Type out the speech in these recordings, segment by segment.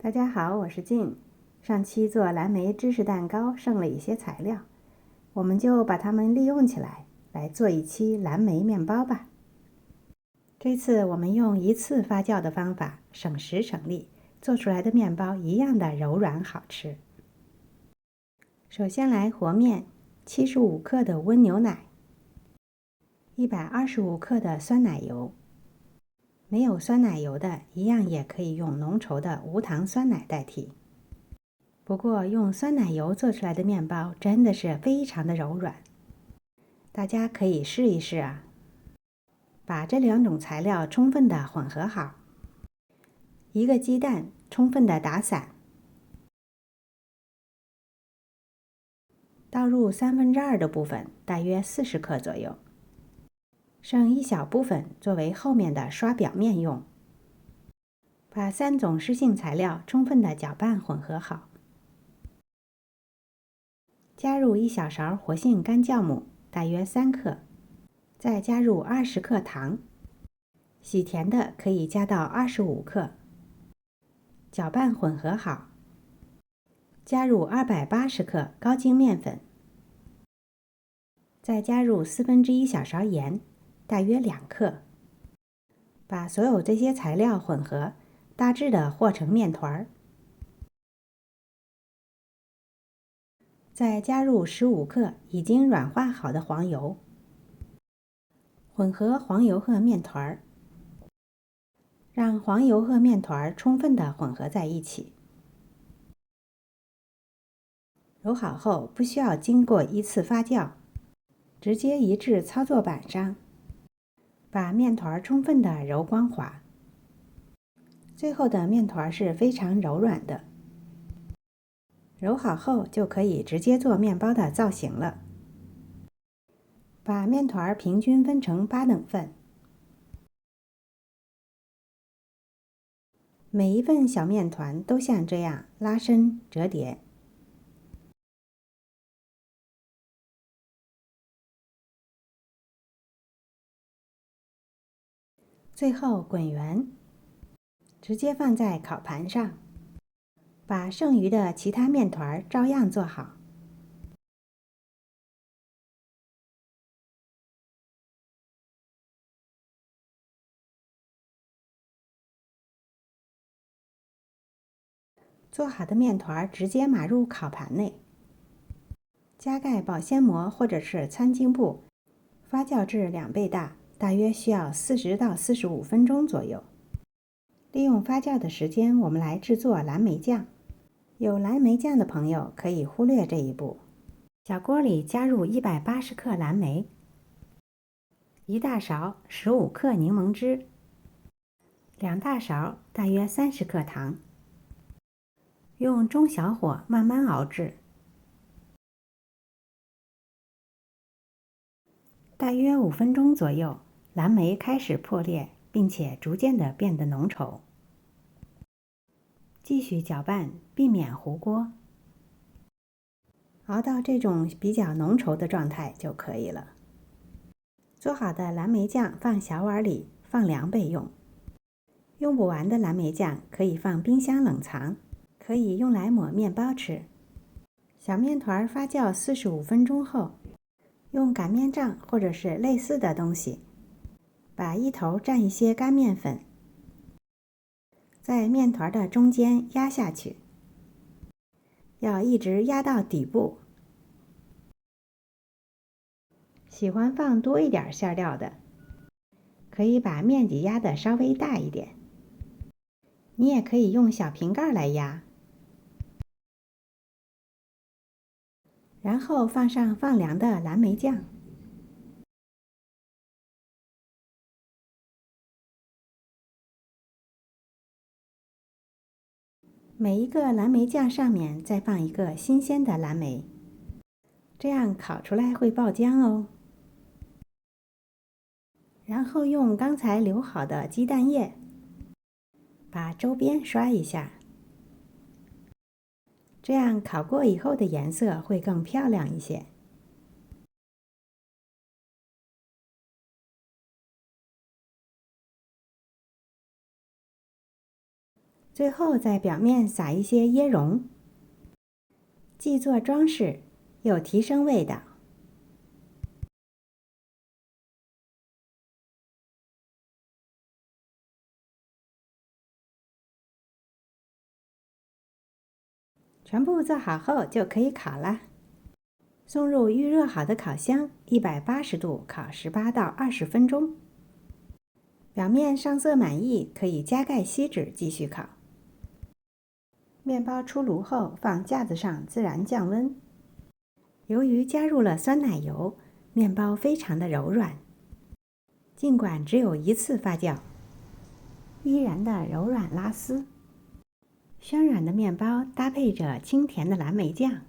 大家好，我是静。上期做蓝莓芝士蛋糕剩了一些材料，我们就把它们利用起来，来做一期蓝莓面包吧。这次我们用一次发酵的方法，省时省力，做出来的面包一样的柔软好吃。首先来和面，75克的温牛奶，125克的酸奶油。没有酸奶油的，一样也可以用浓稠的无糖酸奶代替。不过用酸奶油做出来的面包真的是非常的柔软，大家可以试一试啊。把这两种材料充分的混合好，一个鸡蛋充分的打散，倒入2/3的部分，大约40克左右，剩一小部分作为后面的刷表面用。把3种湿性材料充分的搅拌混合好，加入1小勺活性干酵母，大约3克，再加入20克糖，喜甜的可以加到25克，搅拌混合好，加入280克高筋面粉，再加入1/4小勺盐，大约2克，把所有这些材料混合，大致的和成面团，再加入15克已经软化好的黄油，混合黄油和面团，让黄油和面团充分的混合在一起。揉好后不需要经过一次发酵，直接移至操作板上，把面团充分的揉光滑。最后的面团是非常柔软的，揉好后就可以直接做面包的造型了。把面团平均分成8等份，每一份小面团都像这样拉伸折叠。最后滚圆，直接放在烤盘上，把剩余的其他面团照样做好。做好的面团直接码入烤盘内，加盖保鲜膜或者是餐巾布，发酵至2倍大，大约需要40到45分钟左右。利用发酵的时间，我们来制作蓝莓酱。有蓝莓酱的朋友可以忽略这一步。小锅里加入180克蓝莓，1大勺15克柠檬汁，2大勺大约30克糖，用中小火慢慢熬制，大约5分钟左右，蓝莓开始破裂，并且逐渐的变得浓稠。继续搅拌，避免糊锅，熬到这种比较浓稠的状态就可以了。做好的蓝莓酱放小碗里，放凉备用。用不完的蓝莓酱可以放冰箱冷藏，可以用来抹面包吃。小面团发酵45分钟后，用擀面杖或者是类似的东西，把一头蘸一些干面粉，在面团的中间压下去，要一直压到底部。喜欢放多一点馅料的，可以把面积压得稍微大一点。你也可以用小瓶盖来压，然后放上放凉的蓝莓酱。每一个蓝莓酱上面再放一个新鲜的蓝莓，这样烤出来会爆浆哦。然后用刚才留好的鸡蛋液把周边刷一下，这样烤过以后的颜色会更漂亮一些。最后在表面撒一些椰蓉，既做装饰，又提升味道。全部做好后就可以烤了。送入预热好的烤箱，180度烤18到20分钟。表面上色满意，可以加盖锡纸继续烤。面包出炉后，放架子上自然降温。由于加入了酸奶油，面包非常的柔软。尽管只有1次发酵，依然的柔软拉丝。暄软的面包搭配着清甜的蓝莓酱，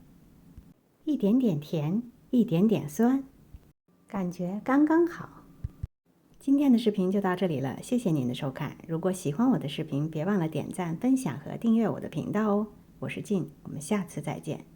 一点点甜，一点点酸，感觉刚刚好。今天的视频就到这里了，谢谢您的收看。如果喜欢我的视频，别忘了点赞、分享和订阅我的频道哦。我是静，我们下次再见。